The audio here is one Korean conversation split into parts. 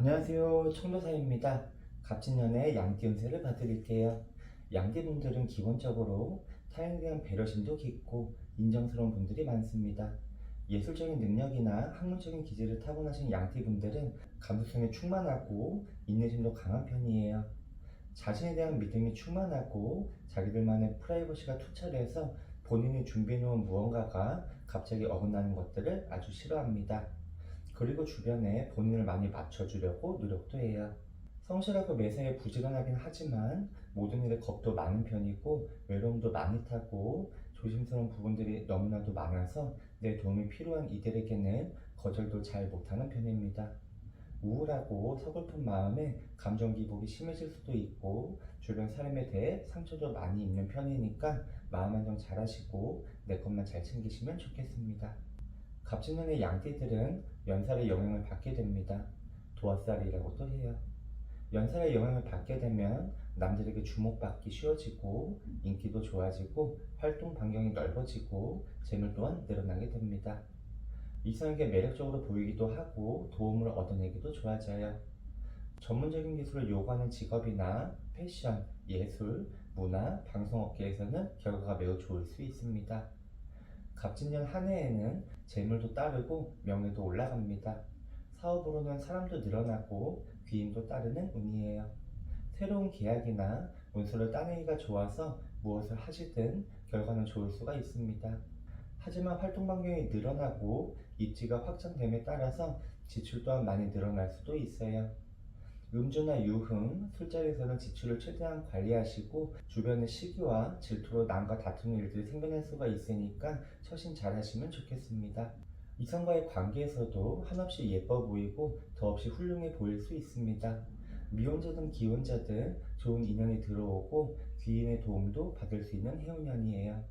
안녕하세요. 청도사입니다. 갑진년의 양띠 운세를 봐드릴게요. 양띠분들은 기본적으로 타인에 대한 배려심도 깊고 인정스러운 분들이 많습니다. 예술적인 능력이나 학문적인 기질을 타고나신 양띠분들은 감수성에 충만하고 인내심도 강한 편이에요. 자신에 대한 믿음이 충만하고 자기들만의 프라이버시가 투철해서 본인이 준비해놓은 무언가가 갑자기 어긋나는 것들을 아주 싫어합니다. 그리고 주변에 본인을 많이 맞춰주려고 노력도 해요. 성실하고 매사에 부지런하긴 하지만 모든 일에 겁도 많은 편이고 외로움도 많이 타고 조심스러운 부분들이 너무나도 많아서 내 도움이 필요한 이들에게는 거절도 잘 못하는 편입니다. 우울하고 서글픈 마음에 감정 기복이 심해질 수도 있고 주변 사람에 대해 상처도 많이 입는 편이니까 마음 안정 잘 하시고 내 것만 잘 챙기시면 좋겠습니다. 갑진년의 양띠들은 연살의 영향을 받게 됩니다. 도화살이라고도 해요. 연살의 영향을 받게 되면 남들에게 주목받기 쉬워지고 인기도 좋아지고 활동 반경이 넓어지고 재물 또한 늘어나게 됩니다. 이성에게 매력적으로 보이기도 하고 도움을 얻어내기도 좋아져요. 전문적인 기술을 요구하는 직업이나 패션, 예술, 문화, 방송업계에서는 결과가 매우 좋을 수 있습니다. 갑진년 한 해에는 재물도 따르고 명예도 올라갑니다. 사업으로는 사람도 늘어나고 귀인도 따르는 운이에요. 새로운 계약이나 문서를 따내기가 좋아서 무엇을 하시든 결과는 좋을 수가 있습니다. 하지만 활동 반경이 늘어나고 입지가 확장됨에 따라서 지출 또한 많이 늘어날 수도 있어요. 음주나 유흥, 술자리에서는 지출을 최대한 관리하시고 주변의 시기와 질투로 남과 다투는 일들이 생겨날 수가 있으니까 처신 잘 하시면 좋겠습니다. 이성과의 관계에서도 한없이 예뻐 보이고 더없이 훌륭해 보일 수 있습니다. 미혼자든 기혼자든 좋은 인연이 들어오고 귀인의 도움도 받을 수 있는 해운년이에요.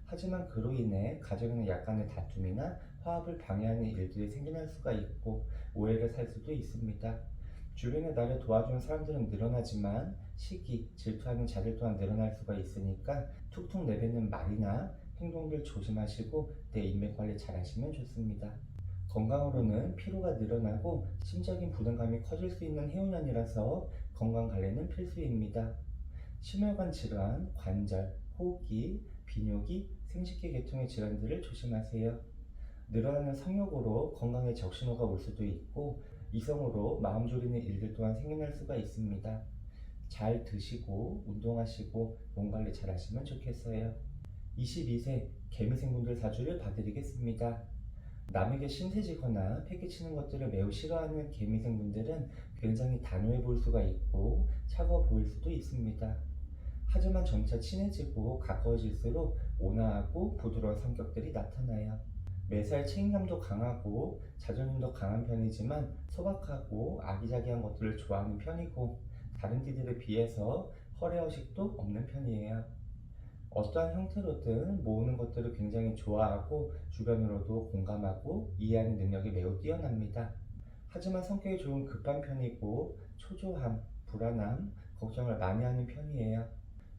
하지만 그로 인해 가정에는 약간의 다툼이나 화합을 방해하는 일들이 생겨날 수가 있고 오해를 살 수도 있습니다. 주변에 나를 도와주는 사람들은 늘어나지만 시기, 질투하는 자들 또한 늘어날 수가 있으니까 툭툭 내뱉는 말이나 행동들 조심하시고 내 인맥 관리 잘 하시면 좋습니다. 건강으로는 피로가 늘어나고 심적인 부담감이 커질 수 있는 해운년이라서 건강 관리는 필수입니다. 심혈관 질환, 관절, 호흡기, 비뇨기, 생식기 계통의 질환들을 조심하세요. 늘어나는 성욕으로 건강에 적신호가 올 수도 있고 이성으로 마음 졸이는 일들 또한 생겨날 수가 있습니다. 잘 드시고 운동하시고 몸 관리 잘 하시면 좋겠어요. 22세 개미생분들 사주를 봐드리겠습니다. 남에게 신세지거나 패기치는 것들을 매우 싫어하는 개미생분들은 굉장히 단호해 보일 수가 있고 차가워 보일 수도 있습니다. 하지만 점차 친해지고 가까워질수록 온화하고 부드러운 성격들이 나타나요. 매사에 책임감도 강하고 자존심도 강한 편이지만 소박하고 아기자기한 것들을 좋아하는 편이고 다른 띠들에 비해서 허례허식도 없는 편이에요. 어떠한 형태로든 모으는 것들을 굉장히 좋아하고 주변으로도 공감하고 이해하는 능력이 매우 뛰어납니다. 하지만 성격이 조금 급한 편이고 초조함, 불안함, 걱정을 많이 하는 편이에요.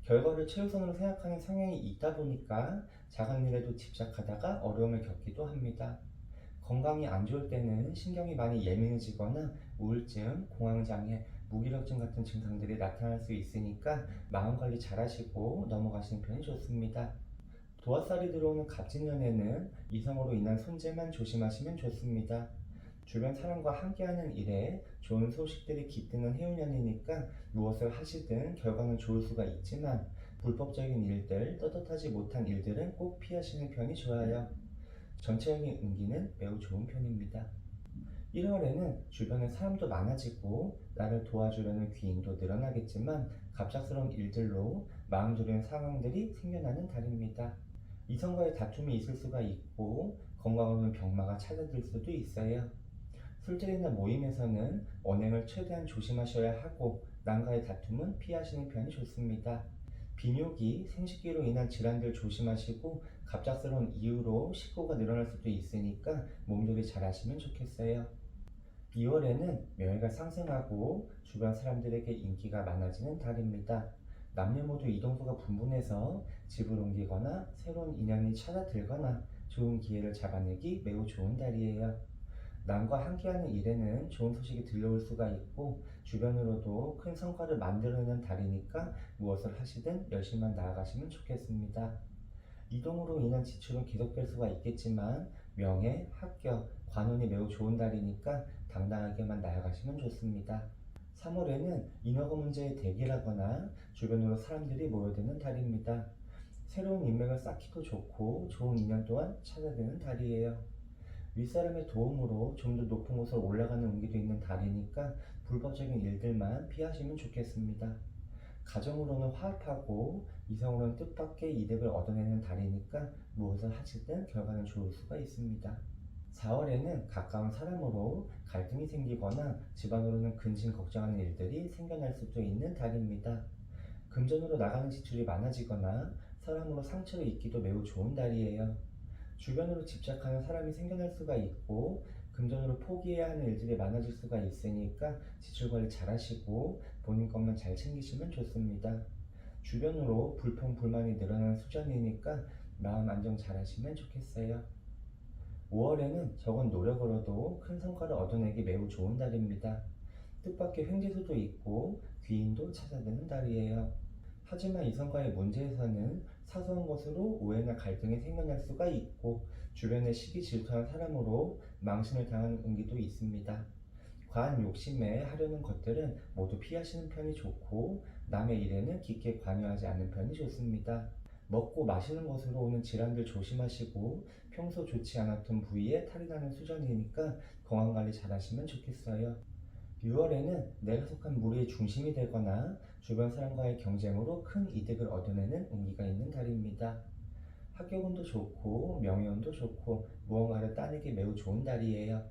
결과를 최우선으로 생각하는 성향이 있다 보니까 작은 일에도 집착하다가 어려움을 겪기도 합니다. 건강이 안 좋을 때는 신경이 많이 예민해지거나 우울증, 공황장애, 무기력증 같은 증상들이 나타날 수 있으니까 마음 관리 잘 하시고 넘어가시는 편이 좋습니다. 도화살이 들어오는 갑진년에는 이성으로 인한 손재만 조심하시면 좋습니다. 주변 사람과 함께하는 일에 좋은 소식들이 깃드는 해운년이니까 무엇을 하시든 결과는 좋을 수가 있지만 불법적인 일들, 떳떳하지 못한 일들은 꼭 피하시는 편이 좋아요. 전체적인 운기는 매우 좋은 편입니다. 1월에는 주변에 사람도 많아지고 나를 도와주려는 귀인도 늘어나겠지만 갑작스러운 일들로 마음 졸이는 상황들이 생겨나는 달입니다. 이성과의 다툼이 있을 수가 있고 건강으로는 병마가 찾아들 수도 있어요. 술자리나 모임에서는 언행을 최대한 조심하셔야 하고 남과의 다툼은 피하시는 편이 좋습니다. 비뇨기, 생식기로 인한 질환들 조심하시고 갑작스러운 이유로 식구가 늘어날 수도 있으니까 몸조리 잘 하시면 좋겠어요. 2월에는 명예가 상승하고 주변 사람들에게 인기가 많아지는 달입니다. 남녀 모두 이동수가 분분해서 집을 옮기거나 새로운 인연이 찾아들거나 좋은 기회를 잡아내기 매우 좋은 달이에요. 남과 함께하는 일에는 좋은 소식이 들려올 수가 있고 주변으로도 큰 성과를 만들어내는 달이니까 무엇을 하시든 열심히 나아가시면 좋겠습니다. 이동으로 인한 지출은 계속될 수가 있겠지만 명예, 합격, 관운이 매우 좋은 달이니까 당당하게만 나아가시면 좋습니다. 3월에는 인허가 문제에 대기하거나 주변으로 사람들이 모여드는 달입니다. 새로운 인맥을 쌓기도 좋고 좋은 인연 또한 찾아드는 달이에요. 윗사람의 도움으로 좀 더 높은 곳으로 올라가는 운기도 있는 달이니까 불법적인 일들만 피하시면 좋겠습니다. 가정으로는 화합하고 이성으로는 뜻밖의 이득을 얻어내는 달이니까 무엇을 하시든 결과는 좋을 수가 있습니다. 4월에는 가까운 사람으로 갈등이 생기거나 집안으로는 근심 걱정하는 일들이 생겨날 수도 있는 달입니다. 금전으로 나가는 지출이 많아지거나 사람으로 상처를 입기도 매우 좋은 달이에요. 주변으로 집착하는 사람이 생겨날 수가 있고 금전으로 포기해야 하는 일들이 많아질 수가 있으니까 지출 관리 잘 하시고 본인 것만 잘 챙기시면 좋습니다. 주변으로 불평, 불만이 늘어나는 수준이니까 마음 안정 잘 하시면 좋겠어요. 5월에는 적은 노력으로도 큰 성과를 얻어내기 매우 좋은 달입니다. 뜻밖의 횡재수도 있고 귀인도 찾아드는 달이에요. 하지만 이성과의 문제에서는 사소한 것으로 오해나 갈등이 생겨날 수가 있고 주변에 시기 질투한 사람으로 망신을 당하는 운기도 있습니다. 과한 욕심에 하려는 것들은 모두 피하시는 편이 좋고 남의 일에는 깊게 관여하지 않는 편이 좋습니다. 먹고 마시는 것으로 오는 질환들 조심하시고 평소 좋지 않았던 부위에 탈이 나는 수준이니까 건강관리 잘 하시면 좋겠어요. 6월에는 내가 속한 무리의 중심이 되거나 주변 사람과의 경쟁으로 큰 이득을 얻어내는 운기가 있는 달입니다. 학교운도 좋고 명예운도 좋고 무언가를 따내기 매우 좋은 달이에요.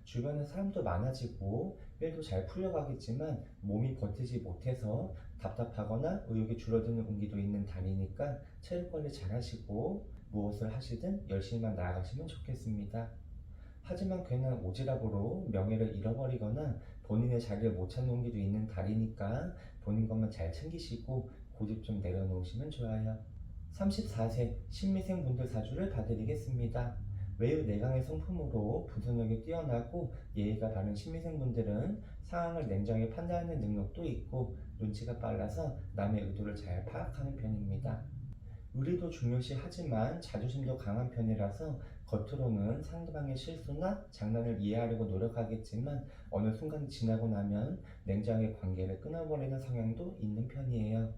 주변에 사람도 많아지고 일도 잘 풀려가겠지만 몸이 버티지 못해서 답답하거나 의욕이 줄어드는 운기도 있는 달이니까 체력 관리 잘 하시고 무엇을 하시든 열심히만 나아가시면 좋겠습니다. 하지만 괜한 오지랖으로 명예를 잃어버리거나 본인의 자리를 못 찾는 운기도 있는 달이니까 본인 것만 잘 챙기시고 고집 좀 내려놓으시면 좋아요. 34세 신미생 분들 사주를 봐드리겠습니다. 매우 내강의 성품으로 분석력이 뛰어나고 예의가 바른 신미생 분들은 상황을 냉정히 판단하는 능력도 있고 눈치가 빨라서 남의 의도를 잘 파악하는 편입니다. 의리도 중요시하지만 자존심도 강한 편이라서 겉으로는 상대방의 실수나 장난을 이해하려고 노력하겠지만 어느 순간 지나고 나면 냉정하게 관계를 끊어버리는 성향도 있는 편이에요.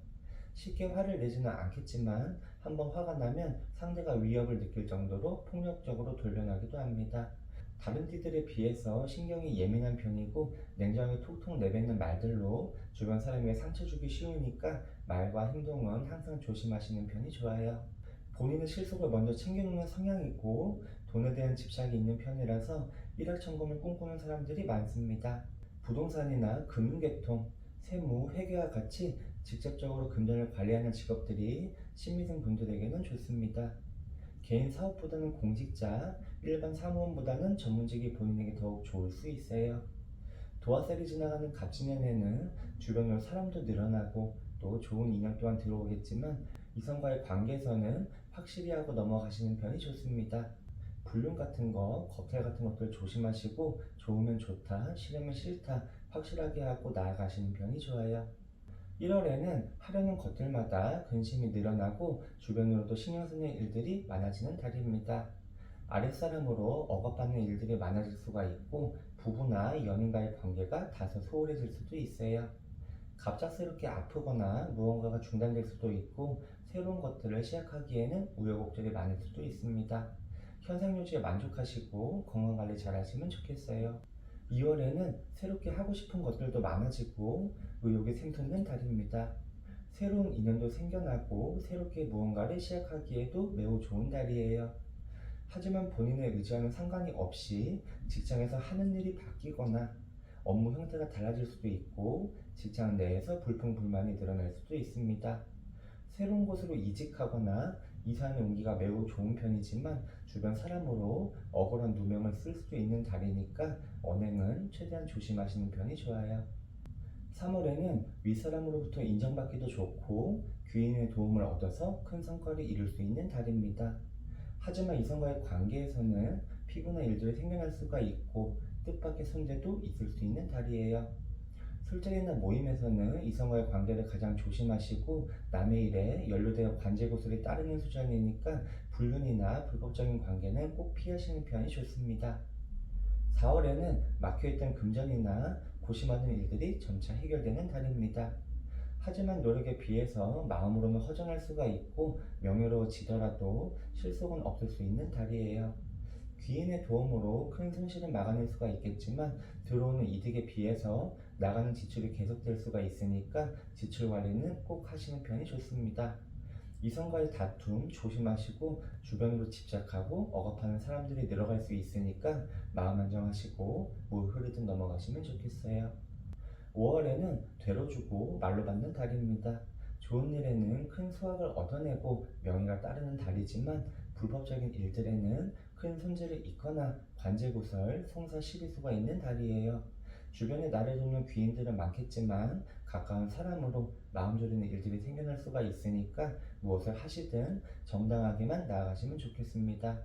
쉽게 화를 내지는 않겠지만 한번 화가 나면 상대가 위협을 느낄 정도로 폭력적으로 돌변하기도 합니다. 다른 띠들에 비해서 신경이 예민한 편이고 냉정하게 톡톡 내뱉는 말들로 주변 사람에게 상처 주기 쉬우니까 말과 행동은 항상 조심하시는 편이 좋아요. 본인의 실속을 먼저 챙겨놓는 성향이고 돈에 대한 집착이 있는 편이라서 일확천금을 꿈꾸는 사람들이 많습니다. 부동산이나 금융계통, 세무, 회계와 같이 직접적으로 금전을 관리하는 직업들이 신미생 분들에게는 좋습니다. 개인 사업보다는 공직자, 일반 사무원보다는 전문직이 본인에게 더욱 좋을 수 있어요. 도화살이 지나가는 갑진년에는 주변으로 사람도 늘어나고 또 좋은 인연 또한 들어오겠지만 이성과의 관계에서는 확실히 하고 넘어가시는 편이 좋습니다. 불륜 같은 거, 겁탈 같은 것들 조심하시고 좋으면 좋다, 싫으면 싫다 확실하게 하고 나아가시는 편이 좋아요. 1월에는 하려는 것들마다 근심이 늘어나고 주변으로도 신경 쓰는 일들이 많아지는 달입니다. 아랫사람으로 억압받는 일들이 많아질 수가 있고 부부나 연인과의 관계가 다소 소홀해질 수도 있어요. 갑작스럽게 아프거나 무언가가 중단될 수도 있고 새로운 것들을 시작하기에는 우여곡절이 많을 수도 있습니다. 현상 유지에 만족하시고 건강관리 잘 하시면 좋겠어요. 2월에는 새롭게 하고 싶은 것들도 많아지고 의욕이 샘솟는 달입니다. 새로운 인연도 생겨나고 새롭게 무언가를 시작하기에도 매우 좋은 달이에요. 하지만 본인의 의지와는 상관이 없이 직장에서 하는 일이 바뀌거나 업무 형태가 달라질 수도 있고 직장 내에서 불평불만이 늘어날 수도 있습니다. 새로운 곳으로 이직하거나 이사하는 운기가 매우 좋은 편이지만 주변 사람으로 억울한 누명을 쓸 수도 있는 달이니까 언행은 최대한 조심하시는 편이 좋아요. 3월에는 윗사람으로부터 인정받기도 좋고 귀인의 도움을 얻어서 큰 성과를 이룰 수 있는 달입니다. 하지만 이성과의 관계에서는 피곤한 일들이 생겨날 수가 있고 뜻밖의 손재도 있을 수 있는 달이에요. 술자리나 모임에서는 이성과의 관계를 가장 조심하시고 남의 일에 연루되어 관제고술이 따르는 수준이니까 불륜이나 불법적인 관계는 꼭 피하시는 편이 좋습니다. 4월에는 막혀있던 금전이나 고심하는 일들이 점차 해결되는 달입니다. 하지만 노력에 비해서 마음으로는 허전할 수가 있고 명예로워지더라도 실속은 없을 수 있는 달이에요. 귀인의 도움으로 큰 손실을 막아낼 수가 있겠지만 들어오는 이득에 비해서 나가는 지출이 계속될 수가 있으니까 지출 관리는 꼭 하시는 편이 좋습니다. 이성과의 다툼 조심하시고 주변으로 집착하고 억압하는 사람들이 늘어갈 수 있으니까 마음 안정하시고 물 흐르듯 넘어가시면 좋겠어요. 5월에는 되로 주고 말로 받는 달입니다. 좋은 일에는 큰 수확을 얻어내고 명예가 따르는 달이지만 불법적인 일들에는 큰 손재를 잇거나 관제구설, 송사 시비수가 있는 달이에요. 주변에 나를 돕는 귀인들은 많겠지만 가까운 사람으로 마음 졸이는 일들이 생겨날 수가 있으니까 무엇을 하시든 정당하게만 나아가시면 좋겠습니다.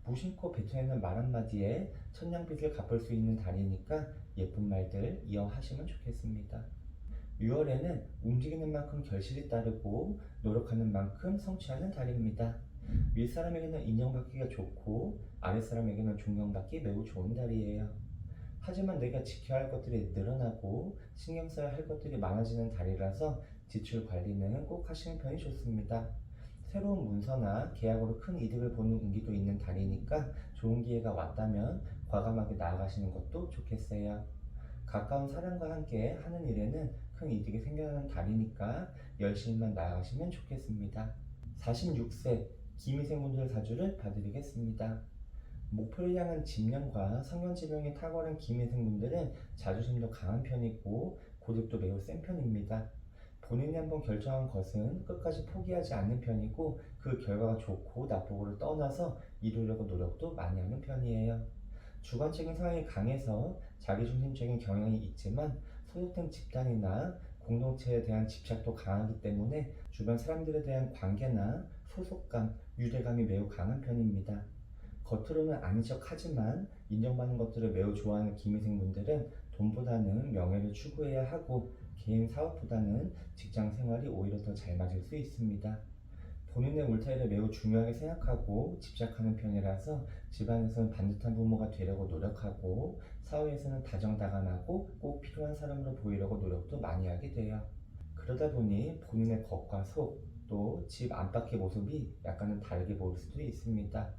무심코 뱉어내는 말 한마디에 천냥빚을 갚을 수 있는 달이니까 예쁜 말들 이어하시면 좋겠습니다. 6월에는 움직이는 만큼 결실이 따르고 노력하는 만큼 성취하는 달입니다. 윗사람에게는 인정받기가 좋고 아랫사람에게는 존경받기 매우 좋은 달이에요. 하지만 내가 지켜야 할 것들이 늘어나고 신경 써야 할 것들이 많아지는 달이라서 지출 관리는 꼭 하시는 편이 좋습니다. 새로운 문서나 계약으로 큰 이득을 보는 운기도 있는 달이니까 좋은 기회가 왔다면 과감하게 나아가시는 것도 좋겠어요. 가까운 사람과 함께 하는 일에는 큰 이득이 생겨나는 달이니까 열심히만 나아가시면 좋겠습니다. 46세 기미생분들 사주를 봐드리겠습니다. 목표를 향한 집념과 성견지명이 탁월한 기미생분들은 자존심도 강한 편이고 고집도 매우 센 편입니다. 본인이 한번 결정한 것은 끝까지 포기하지 않는 편이고 그 결과가 좋고 나쁘고를 떠나서 이루려고 노력도 많이 하는 편이에요. 주관적인 성향이 강해서 자기중심적인 경향이 있지만 소속된 집단이나 공동체에 대한 집착도 강하기 때문에 주변 사람들에 대한 관계나 소속감, 유대감이 매우 강한 편입니다. 겉으로는 아닌 척하지만 인정받는 것들을 매우 좋아하는 기미생분들은 돈보다는 명예를 추구해야 하고 개인 사업보다는 직장 생활이 오히려 더 잘 맞을 수 있습니다. 본인의 울타리를 매우 중요하게 생각하고 집착하는 편이라서 집안에서는 반듯한 부모가 되려고 노력하고 사회에서는 다정다감하고 꼭 필요한 사람으로 보이려고 노력도 많이 하게 돼요. 그러다 보니 본인의 겉과 속, 또 집 안팎의 모습이 약간은 다르게 보일 수도 있습니다.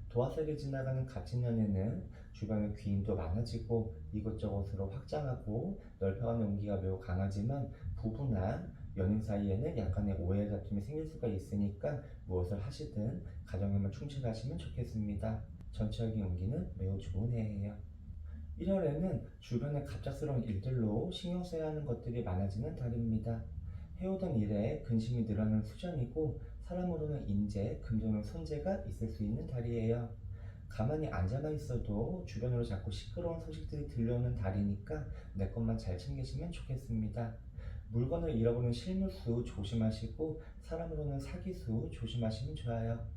도화살이 지나가는 갑진년에는 주변에 귀인도 많아지고 이곳저곳으로 확장하고 넓혀가는 온기가 매우 강하지만 부부나 연인 사이에는 약간의 오해 다툼이 생길 수가 있으니까 무엇을 하시든 가정에만 충실하시면 좋겠습니다. 전체적인 운기는 매우 좋은 해예요. 1월에는 주변의 갑작스러운 일들로 신경 써야 하는 것들이 많아지는 달입니다. 해오던 일에 근심이 늘어나는 수준이고 사람으로는 인재, 금전은 손재가 있을 수 있는 달이에요. 가만히 앉아만 있어도 주변으로 자꾸 시끄러운 소식들이 들려오는 달이니까 내 것만 잘 챙기시면 좋겠습니다. 물건을 잃어버린 실물수 조심하시고 사람으로는 사기수 조심하시면 좋아요.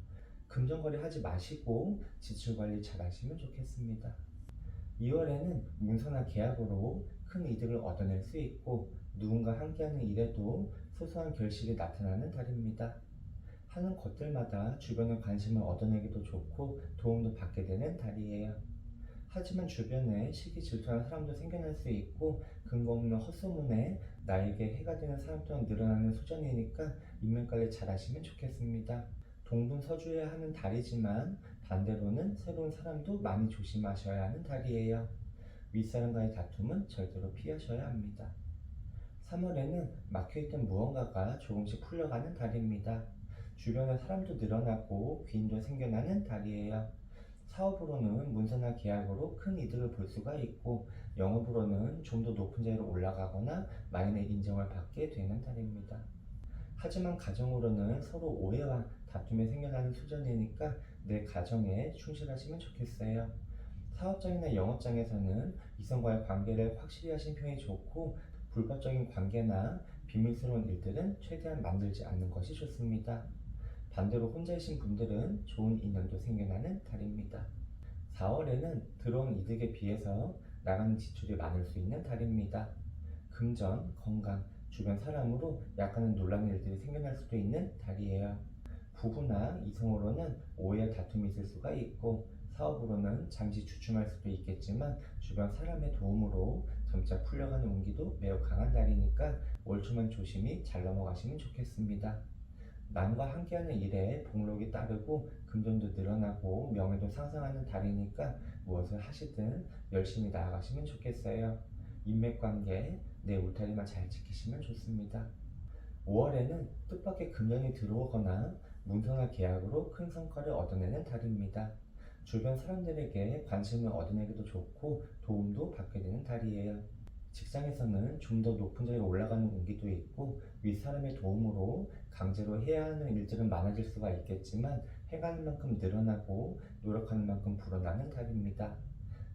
금전거래 하지 마시고 지출관리 잘 하시면 좋겠습니다. 2월에는 문서나 계약으로 큰 이득을 얻어낼 수 있고 누군가 함께하는 일에도 소소한 결실이 나타나는 달입니다. 하는 것들마다 주변의 관심을 얻어내기도 좋고 도움도 받게 되는 달이에요. 하지만 주변에 시기 질투하는 사람도 생겨날 수 있고 근거 없는 헛소문에 나에게 해가 되는 사람 또한 늘어나는 수준이니까 인면관리 잘 하시면 좋겠습니다. 동분서주해야 하는 달이지만 반대로는 새로운 사람도 많이 조심하셔야 하는 달이에요. 윗사람과의 다툼은 절대로 피하셔야 합니다. 3월에는 막혀있던 무언가가 조금씩 풀려가는 달입니다. 주변에 사람도 늘어나고 귀인도 생겨나는 달이에요. 사업으로는 문서나 계약으로 큰 이득을 볼 수가 있고 영업으로는 좀 더 높은 자리로 올라가거나 마인의 인정을 받게 되는 달입니다. 하지만 가정으로는 서로 오해와 다툼이 생겨나는 수준이니까 내 가정에 충실하시면 좋겠어요. 사업장이나 영업장에서는 이성과의 관계를 확실히 하신 편이 좋고 불법적인 관계나 비밀스러운 일들은 최대한 만들지 않는 것이 좋습니다. 반대로 혼자이신 분들은 좋은 인연도 생겨나는 달입니다. 4월에는 들어온 이득에 비해서 나가는 지출이 많을 수 있는 달입니다. 금전, 건강, 주변 사람으로 약간은 논란의 일들이 생겨날 수도 있는 달이에요. 부부나 이성으로는 오해와 다툼이 있을 수가 있고 사업으로는 잠시 주춤할 수도 있겠지만 주변 사람의 도움으로 점차 풀려가는 운기도 매우 강한 달이니까 올 초만 조심히 잘 넘어가시면 좋겠습니다. 남과 함께하는 일에 복록이 따르고 금전도 늘어나고 명예도 상승하는 달이니까 무엇을 하시든 열심히 나아가시면 좋겠어요. 인맥관계, 내 울타리만 잘 지키시면 좋습니다. 5월에는 뜻밖의 금전이 들어오거나 문서나 계약으로 큰 성과를 얻어내는 달입니다. 주변 사람들에게 관심을 얻어내기도 좋고 도움도 받게 되는 달이에요. 직장에서는 좀 더 높은 자리에 올라가는 운기도 있고 윗사람의 도움으로 강제로 해야 하는 일들은 많아질 수가 있겠지만 해가는 만큼 늘어나고 노력하는 만큼 불어나는 달입니다.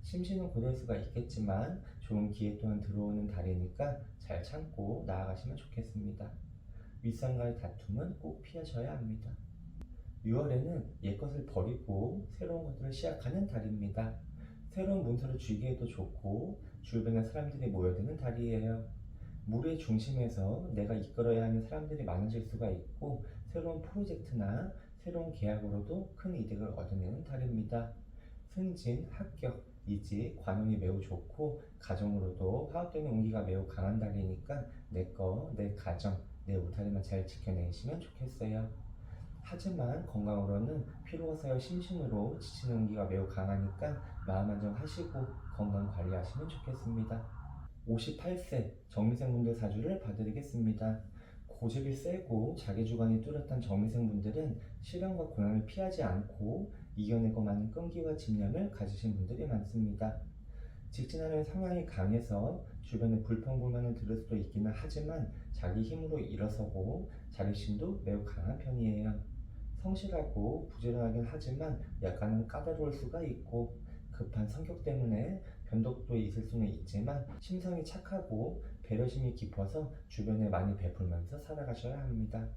심신은 고될 수가 있겠지만 좋은 기회 또한 들어오는 달이니까 잘 참고 나아가시면 좋겠습니다. 윗사람과의 다툼은 꼭 피하셔야 합니다. 6월에는 옛것을 버리고 새로운 것들을 시작하는 달입니다. 새로운 문서를 주기에도 좋고 주변에 사람들이 모여드는 달이에요. 무리의 중심에서 내가 이끌어야 하는 사람들이 많아질 수가 있고 새로운 프로젝트나 새로운 계약으로도 큰 이득을 얻어내는 달입니다. 승진, 합격, 이직, 관운이 매우 좋고 가정으로도 화합되는 운기가 매우 강한 달이니까 내 거, 내 가정, 내 울타리만 잘 지켜내시면 좋겠어요. 하지만 건강으로는 피로가 쌓여 심신으로 지치는 운기가 매우 강하니까 마음 안정하시고 건강 관리하시면 좋겠습니다. 58세 정미생분들 사주를 봐드리겠습니다. 고집이 세고 자기주관이 뚜렷한 정미생분들은 시련과 고난을 피하지 않고 이겨내고 마는 끈기와 집념을 가지신 분들이 많습니다. 직진하는 성향이 강해서 주변의 불평불만을 들을 수도 있기는 하지만 자기 힘으로 일어서고 자립심도 매우 강한 편이에요. 성실하고 부지런하긴 하지만 약간은 까다로울 수가 있고 급한 성격 때문에 변덕도 있을 수는 있지만 심성이 착하고 배려심이 깊어서 주변에 많이 베풀면서 살아가셔야 합니다.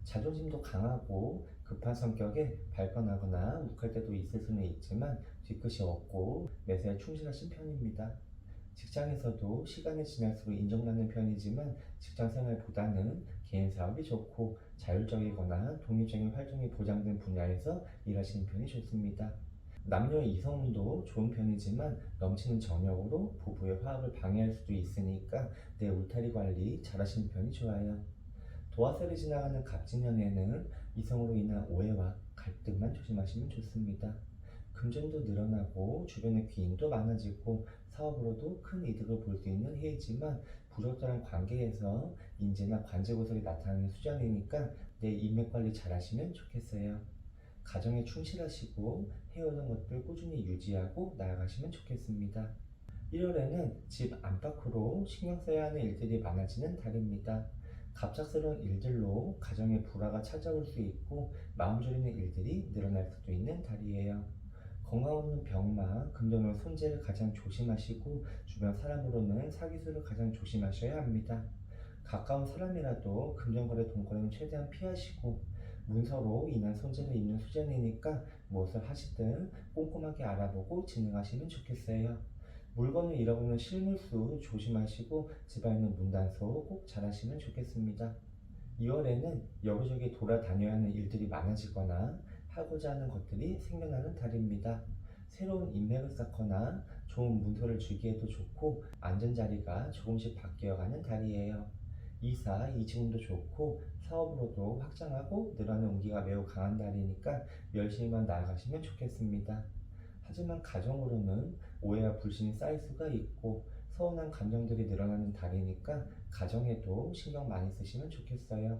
자존심도 강하고 급한 성격에 발끈하거나 욱할 때도 있을 수는 있지만 뒤끝이 없고 매사에 충실하신 편입니다. 직장에서도 시간이 지날수록 인정받는 편이지만 직장생활보다는 개인 사업이 좋고 자율적이거나 독립적인 활동이 보장된 분야에서 일하시는 편이 좋습니다. 남녀 이성운도 좋은 편이지만 넘치는 정력으로 부부의 화합을 방해할 수도 있으니까 내 울타리 관리 잘하시는 편이 좋아요. 도화살이 지나가는 갑진년에는 이성으로 인한 오해와 갈등만 조심하시면 좋습니다. 금전도 늘어나고 주변에 귀인도 많아지고 사업으로도 큰 이득을 볼 수 있는 해이지만 부적절한 관계에서 인재나 관제고설이 나타나는 수장이니까 내 인맥 관리 잘 하시면 좋겠어요. 가정에 충실하시고 해오던 것들 꾸준히 유지하고 나아가시면 좋겠습니다. 1월에는 집 안팎으로 신경 써야 하는 일들이 많아지는 달입니다. 갑작스러운 일들로 가정에 불화가 찾아올 수 있고 마음 졸이는 일들이 늘어날 수도 있는 달이에요. 건강으로는 병마, 금전으로 손재를 가장 조심하시고 주변 사람으로는 사기술을 가장 조심하셔야 합니다. 가까운 사람이라도 금전거래, 돈거래는 최대한 피하시고 문서로 인한 손재를 입는 수준이니까 무엇을 하시든 꼼꼼하게 알아보고 진행하시면 좋겠어요. 물건을 잃어버리는 실물수 조심하시고 집안에는 문단속 꼭 잘하시면 좋겠습니다. 2월에는 여기저기 돌아다녀야 하는 일들이 많아지거나 하고자 하는 것들이 생겨나는 달입니다. 새로운 인맥을 쌓거나 좋은 문서를 주기에도 좋고 안전자리가 조금씩 바뀌어가는 달이에요. 이사, 이직운도 좋고 사업으로도 확장하고 늘어나는 운기가 매우 강한 달이니까 열심히만 나아가시면 좋겠습니다. 하지만 가정으로는 오해와 불신이 쌓일 수가 있고 서운한 감정들이 늘어나는 달이니까 가정에도 신경 많이 쓰시면 좋겠어요.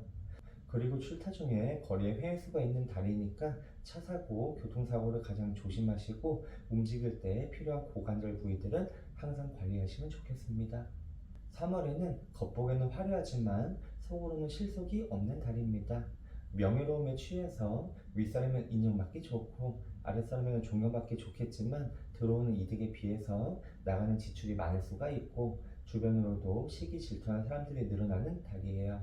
그리고 출타 중에 거리에 회수가 있는 달이니까 차 사고, 교통사고를 가장 조심하시고 움직일 때 필요한 고관절 부위들은 항상 관리하시면 좋겠습니다. 3월에는 겉보기에는 화려하지만 속으로는 실속이 없는 달입니다. 명예로움에 취해서 윗사람은 인정받기 좋고 아랫사람은 존경받기 좋겠지만 들어오는 이득에 비해서 나가는 지출이 많을 수가 있고 주변으로도 시기 질투하는 사람들이 늘어나는 달이에요.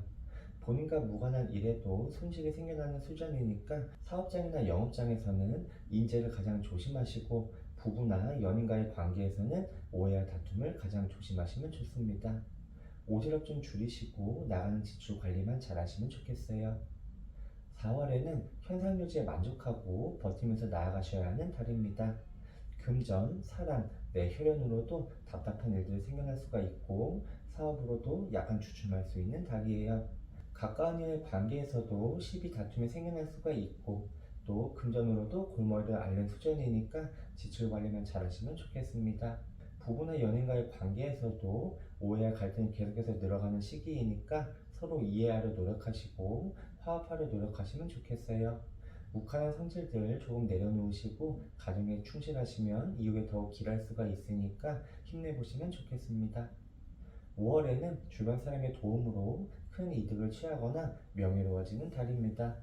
본인과 무관한 일에도 손실이 생겨나는 수준이니까 사업장이나 영업장에서는 인재를 가장 조심하시고 부부나 연인과의 관계에서는 오해와 다툼을 가장 조심하시면 좋습니다. 오지랖 좀 줄이시고 나가는 지출 관리만 잘 하시면 좋겠어요. 4월에는 현상 유지에 만족하고 버티면서 나아가셔야 하는 달입니다. 금전, 사랑, 내 혈연으로도 답답한 일들이 생겨날 수가 있고 사업으로도 약간 주춤할 수 있는 달이에요. 가까운 이의 관계에서도 시비 다툼이 생겨날 수가 있고 또 금전으로도 골머리를 앓는 수준이니까 지출 관리만 잘 하시면 좋겠습니다. 부부나 연인과의 관계에서도 오해와 갈등이 계속해서 늘어가는 시기이니까 서로 이해하려 노력하시고 화합하려 노력하시면 좋겠어요. 욱하는 성질들 조금 내려놓으시고 가정에 충실하시면 이후에 더욱 길할 수가 있으니까 힘내보시면 좋겠습니다. 5월에는 주변 사람의 도움으로 큰 이득을 취하거나 명예로워지는 달입니다.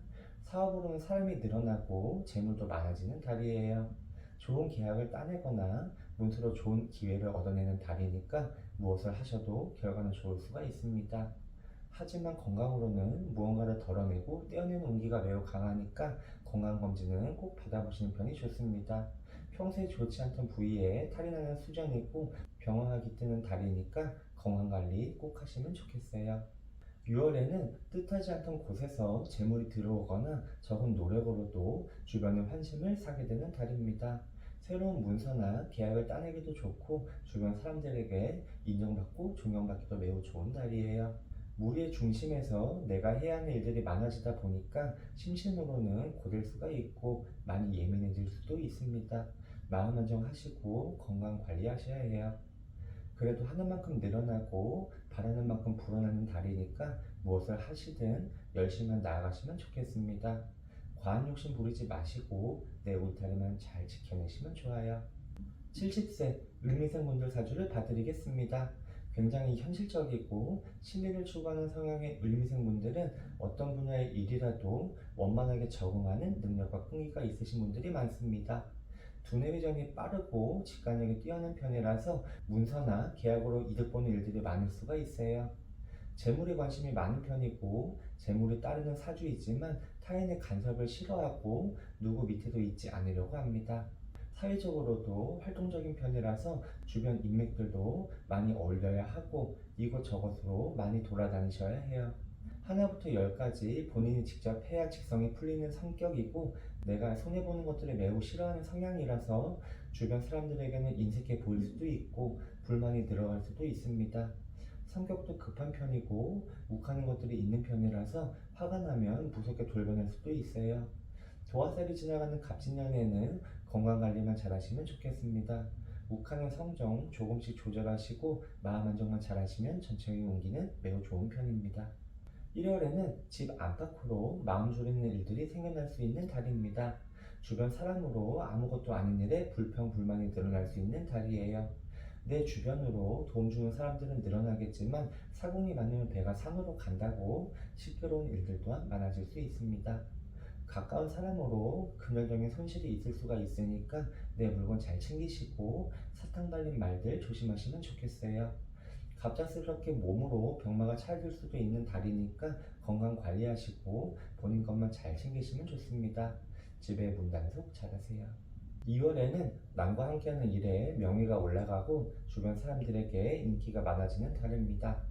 사업으로는 사람이 늘어나고 재물도 많아지는 달이에요. 좋은 계약을 따내거나 문서로 좋은 기회를 얻어내는 달이니까 무엇을 하셔도 결과는 좋을 수가 있습니다. 하지만 건강으로는 무언가를 덜어내고 떼어내는 운기가 매우 강하니까 건강검진은 꼭 받아보시는 편이 좋습니다. 평소에 좋지 않던 부위에 탈이 나는 수정이고 병원하기 뜨는 달이니까 건강관리 꼭 하시면 좋겠어요. 6월에는 뜻하지 않던 곳에서 재물이 들어오거나 적은 노력으로도 주변의 환심을 사게 되는 달입니다. 새로운 문서나 계약을 따내기도 좋고 주변 사람들에게 인정받고 존경받기도 매우 좋은 달이에요. 무리의 중심에서 내가 해야 하는 일들이 많아지다 보니까 심신으로는 고될 수가 있고 많이 예민해질 수도 있습니다. 마음 안정하시고 건강 관리하셔야 해요. 그래도 하는 만큼 늘어나고 바라는 만큼 불어나는 달이니까 무엇을 하시든 열심히 나아가시면 좋겠습니다. 과한 욕심 부리지 마시고 내 울타리만 잘 지켜내시면 좋아요. 70세 을미생분들 사주를 봐드리겠습니다. 굉장히 현실적이고 실리를 추구하는 성향의 을미생분들은 어떤 분야의 일이라도 원만하게 적응하는 능력과 끈기가 있으신 분들이 많습니다. 두뇌 회전이 빠르고 직관력이 뛰어난 편이라서 문서나 계약으로 이득 보는 일들이 많을 수가 있어요. 재물에 관심이 많은 편이고 재물이 따르는 사주이지만 타인의 간섭을 싫어하고 누구 밑에도 있지 않으려고 합니다. 사회적으로도 활동적인 편이라서 주변 인맥들도 많이 어울려야 하고 이곳저곳으로 많이 돌아다니셔야 해요. 하나부터 열까지 본인이 직접 해야 직성이 풀리는 성격이고 내가 손해보는 것들을 매우 싫어하는 성향이라서 주변 사람들에게는 인색해 보일 수도 있고 불만이 들어갈 수도 있습니다. 성격도 급한 편이고 욱하는 것들이 있는 편이라서 화가 나면 무섭게 돌변할 수도 있어요. 도화살이 지나가는 갑진년에는 건강관리만 잘하시면 좋겠습니다. 욱하는 성정 조금씩 조절하시고 마음 안정만 잘하시면 전체적인 운기는 매우 좋은 편입니다. 1월에는 집 안팎으로 마음 졸이는 일들이 생겨날 수 있는 달입니다. 주변 사람으로 아무것도 아닌 일에 불평, 불만이 늘어날 수 있는 달이에요. 내 주변으로 도움 주는 사람들은 늘어나겠지만 사공이 많으면 배가 산으로 간다고 시끄러운 일들 또한 많아질 수 있습니다. 가까운 사람으로 금전적인 손실이 있을 수가 있으니까 내 물건 잘 챙기시고 사탕 발린 말들 조심하시면 좋겠어요. 갑작스럽게 몸으로 병마가 찾을 수도 있는 달이니까 건강 관리하시고 본인 것만 잘 챙기시면 좋습니다. 집에 문단속 잘하세요. 2월에는 남과 함께하는 일에 명예가 올라가고 주변 사람들에게 인기가 많아지는 달입니다.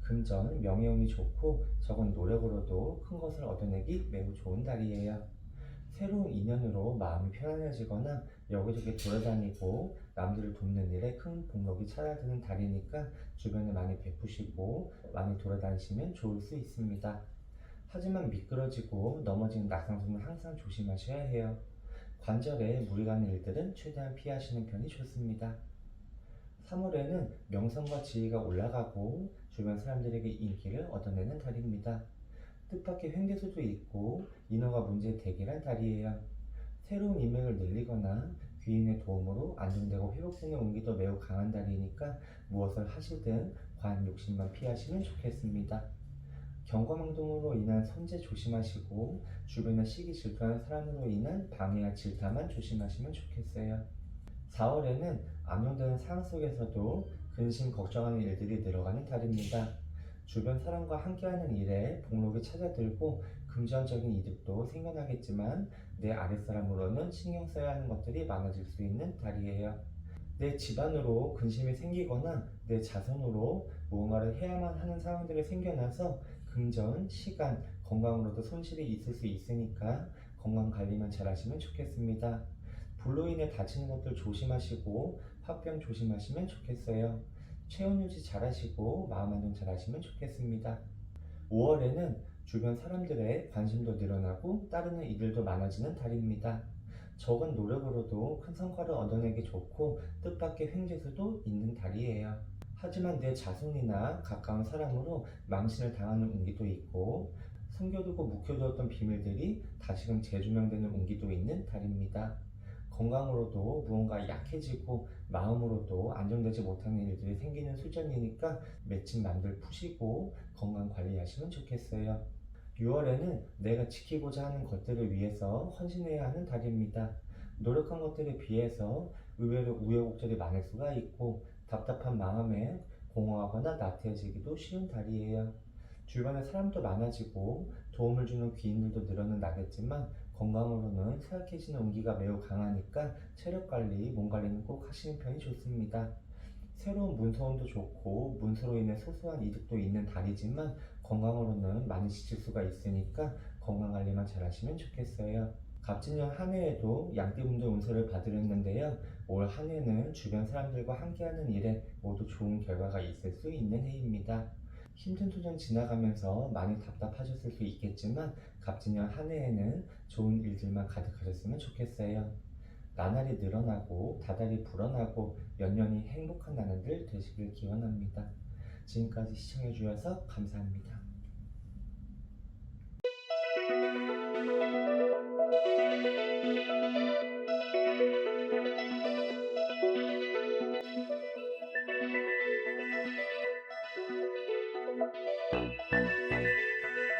금전, 명예운이 좋고 적은 노력으로도 큰 것을 얻어내기 매우 좋은 달이에요. 새로운 인연으로 마음이 편안해지거나 여기저기 돌아다니고 남들을 돕는 일에 큰 복록이 찾아드는 달이니까 주변에 많이 베푸시고 많이 돌아다니시면 좋을 수 있습니다. 하지만 미끄러지고 넘어지는 낙상수는 항상 조심하셔야 해요. 관절에 무리 가는 일들은 최대한 피하시는 편이 좋습니다. 3월에는 명성과 지위가 올라가고 주변 사람들에게 인기를 얻어내는 달입니다. 뜻밖의 횡재수도 있고 인허가 문제의 대결한 달이에요. 새로운 인맥을 늘리거나 귀인의 도움으로 안정되고 회복되는 운기도 매우 강한 달이니까 무엇을 하시든 과한 욕심만 피하시면 좋겠습니다. 경거망동으로 인한 선제 조심하시고 주변에 시기 질투하는 사람으로 인한 방해와 질타만 조심하시면 좋겠어요. 4월에는 암용되는 상황 속에서도 근심 걱정하는 일들이 늘어가는 달입니다. 주변 사람과 함께하는 일에 복록이 찾아들고 금전적인 이득도 생겨나겠지만 내 아랫사람으로는 신경 써야 하는 것들이 많아질 수 있는 달이에요. 내 집안으로 근심이 생기거나 내 자손으로 무언가를 해야만 하는 상황들이 생겨나서 금전, 시간, 건강으로도 손실이 있을 수 있으니까 건강 관리만 잘 하시면 좋겠습니다. 불로 인해 다치는 것들 조심하시고 화병 조심하시면 좋겠어요. 체온 유지 잘 하시고 마음 안정 잘 하시면 좋겠습니다. 5월에는 주변 사람들의 관심도 늘어나고 따르는 이들도 많아지는 달입니다. 적은 노력으로도 큰 성과를 얻어내기 좋고 뜻밖의 횡재수도 있는 달이에요. 하지만 내 자손이나 가까운 사람으로 망신을 당하는 운기도 있고 숨겨두고 묵혀두었던 비밀들이 다시금 재조명되는 운기도 있는 달입니다. 건강으로도 무언가 약해지고 마음으로도 안정되지 못하는 일들이 생기는 수준이니까 맺힌 맘들 푸시고 건강 관리하시면 좋겠어요. 6월에는 내가 지키고자 하는 것들을 위해서 헌신해야 하는 달입니다. 노력한 것들에 비해서 의외로 우여곡절이 많을 수가 있고 답답한 마음에 공허하거나 나태해지기도 쉬운 달이에요. 주변에 사람도 많아지고 도움을 주는 귀인들도 늘어는 나겠지만 건강으로는 쇠약해지는 운기가 매우 강하니까 체력 관리, 몸 관리는 꼭 하시는 편이 좋습니다. 새로운 문서운도 좋고 문서로 인해 소소한 이득도 있는 달이지만 건강으로는 많이 지칠 수가 있으니까 건강 관리만 잘 하시면 좋겠어요. 갑진년 한 해에도 양띠분들 운세를 받으렸는데요. 올 한 해는 주변 사람들과 함께하는 일에 모두 좋은 결과가 있을 수 있는 해입니다. 힘든 투정 지나가면서 많이 답답하셨을 수 있겠지만 갑진년 한 해에는 좋은 일들만 가득하셨으면 좋겠어요. 나날이 늘어나고 다달이 불어나고 연년이 행복한 나날들 되시길 기원합니다. 지금까지 시청해주셔서 감사합니다.